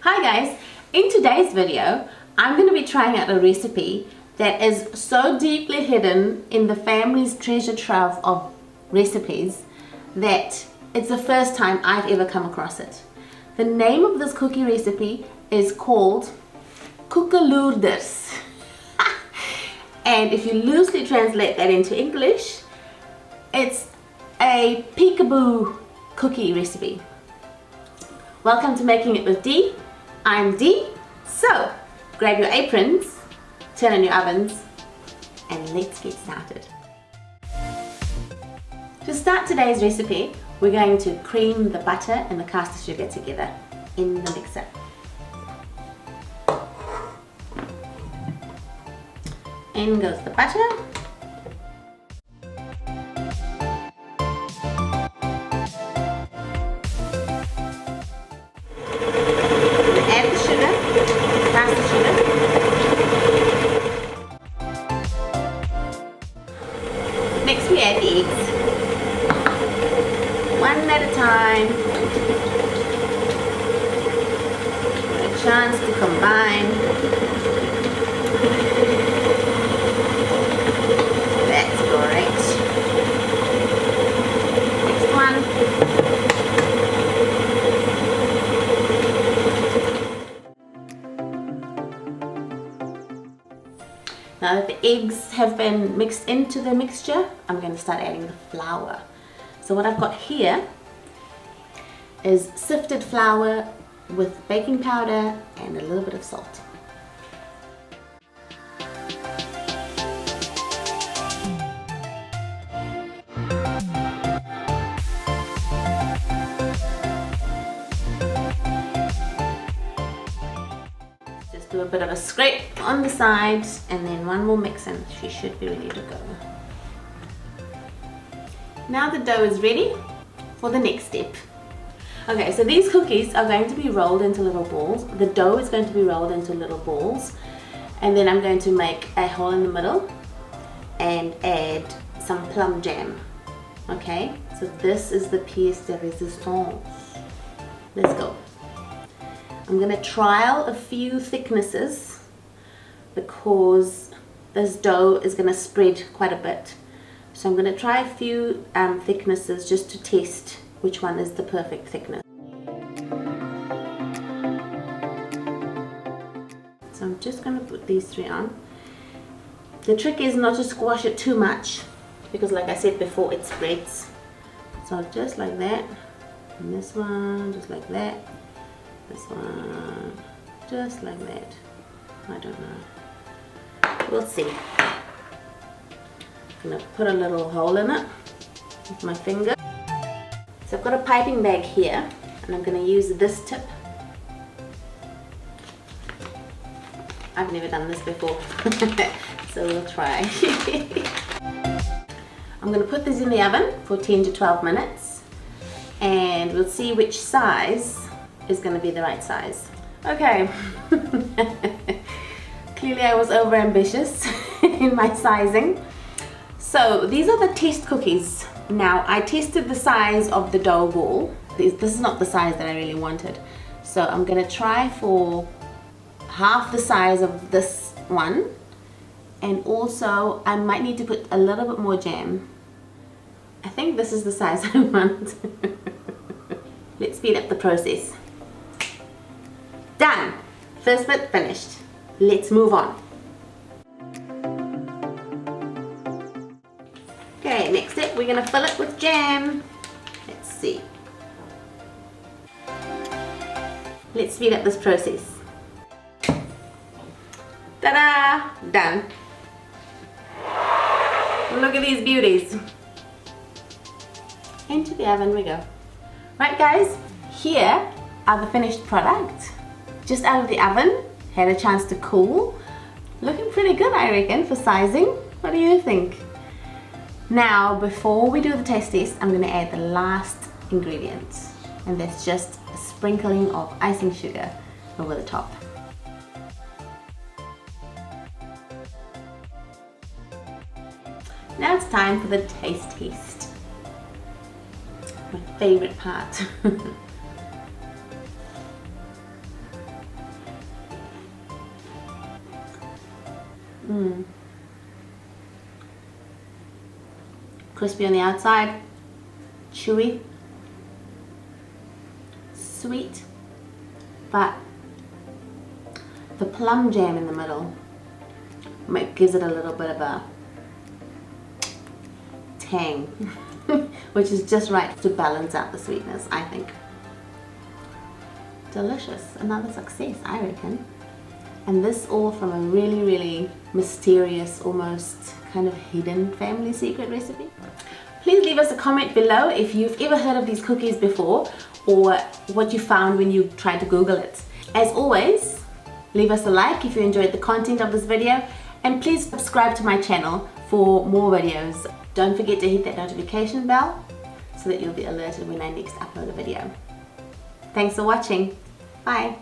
Hi guys, in today's video I'm going to be trying out a recipe that is so deeply hidden in the family's treasure trove of recipes that it's the first time I've ever come across it. The name of this cookie recipe is called Koekeloerders. And if you loosely translate that into English, it's a Peekaboo cookie recipe. Welcome to Making It with Dee. I'm Dee. So, grab your aprons, turn on your ovens, and let's get started. To start today's recipe, we're going to cream the butter and the caster sugar together in the mixer. In goes the butter. Add the sugar, caster sugar. Next we add the eggs. One at a time. For a chance to combine. That's great. Next one. Now that the eggs have been mixed into the mixture, I'm going to start adding the flour. So what I've got here is sifted flour with baking powder and a little bit of salt. Just do a bit of a scrape on the sides and then one more mix and she should be ready to go. Now the dough is ready for the next step. Okay, so these cookies are going to be rolled into little balls. The dough is going to be rolled into little balls, and then I'm going to make a hole in the middle and add some plum jam. Okay, so this is the pièce de résistance. Let's go. I'm going to trial a few thicknesses because this dough is going to spread quite a bit. So I'm going to try a few thicknesses just to test which one is the perfect thickness. So I'm just going to put these three on. The trick is not to squash it too much because like I said before, it spreads. So just like that, and this one just like that, this one just like that. I don't know. We'll see. I'm going to put a little hole in it with my finger. So I've got a piping bag here and I'm going to use this tip. I've never done this before, so we'll try. I'm going to put this in the oven for 10 to 12 minutes and we'll see which size is going to be the right size. Okay, clearly I was over ambitious in my sizing. So these are the test cookies. Now I tested the size of the dough ball. This is not the size that I really wanted. So I'm going to try for half the size of this one. And also I might need to put a little bit more jam. I think this is the size I want. Let's speed up the process. Done! First bit finished. Let's move on. Okay, next step, we're going to fill it with jam. Let's see. Let's speed up this process. Ta-da! Done. Look at these beauties. Into the oven we go. Right guys, here are the finished product. Just out of the oven, had a chance to cool. Looking pretty good I reckon for sizing. What do you think? Now, before we do the taste test, I'm going to add the last ingredient, and that's just a sprinkling of icing sugar over the top. Now it's time for the taste test. My favorite part. Crispy on the outside, chewy, sweet, but the plum jam in the middle gives it a little bit of a tang, which is just right to balance out the sweetness, I think. Delicious, another success, I reckon. And this all from a really, really mysterious, almost kind of hidden family secret recipe. Please leave us a comment below if you've ever heard of these cookies before or what you found when you tried to Google it. As always, leave us a like if you enjoyed the content of this video, and please subscribe to my channel for more videos. Don't forget to hit that notification bell so that you'll be alerted when I next upload a video. Thanks for watching. Bye.